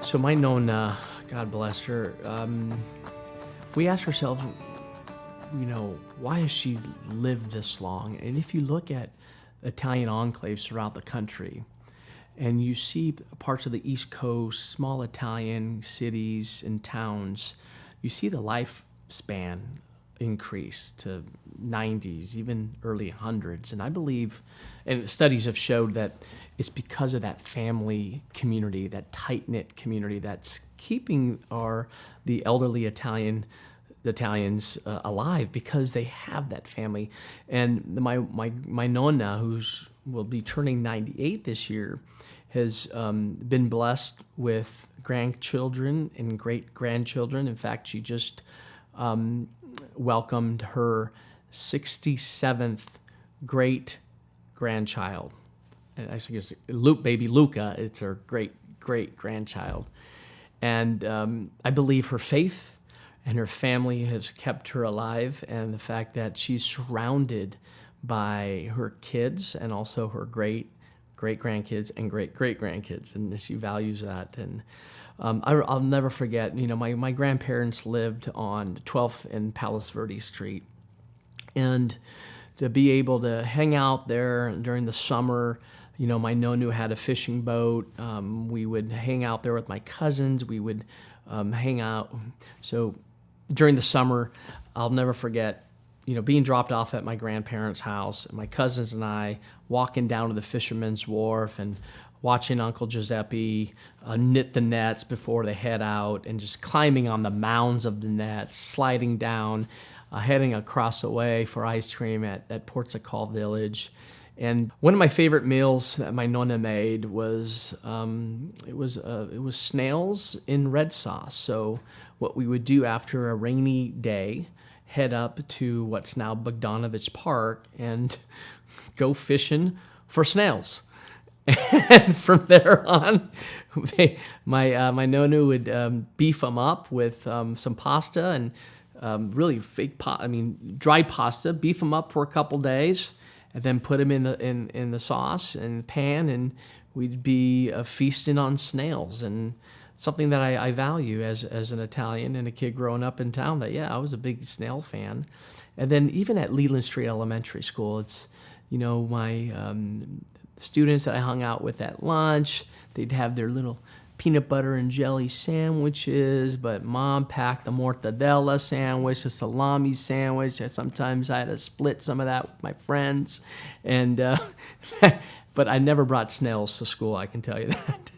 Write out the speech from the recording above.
So my nonna, God bless her, we ask ourselves, why has she lived this long? And if you look at Italian enclaves throughout the country, and you see parts of the East Coast, small Italian cities and towns, you see the lifespan increase to 90s, even early hundreds. And I believe, and studies have showed that it's because of that family community, that tight-knit community that's keeping the elderly Italians alive, because they have that family. And my nonna, will be turning 98 this year, has been blessed with grandchildren and great-grandchildren. In fact, she just welcomed her 67th great-grandchild. And I guess baby Luca, it's her great-grandchild. And I believe her faith and her family has kept her alive, and the fact that she's surrounded by her kids and also her great-grandkids and great-great-grandkids, and she values that. And I'll never forget, my grandparents lived on 12th and Palos Verdes Street, and to be able to hang out there during the summer, my nonu had a fishing boat. We would hang out there with my cousins. We would hang out. So during the summer, I'll never forget, being dropped off at my grandparents' house, and my cousins and I walking down to the Fisherman's Wharf and watching Uncle Giuseppe knit the nets before they head out, and just climbing on the mounds of the nets, sliding down, heading across the way for ice cream at Portugal Village. And one of my favorite meals that my nonna made was it was snails in red sauce. So what we would do after a rainy day, head up to what's now Bogdanovich Park and go fishing for snails. And from there on, my nonu would beef them up with some pasta and really dried pasta. Beef them up for a couple days, and then put them in the sauce and pan, and we'd be feasting on snails. And something that I value as an Italian and a kid growing up in town. That I was a big snail fan. And then even at Leland Street Elementary School, it's my students that I hung out with at lunch, they'd have their little peanut butter and jelly sandwiches, but Mom packed the mortadella sandwich, a salami sandwich, and sometimes I had to split some of that with my friends. And but I never brought snails to school, I can tell you that.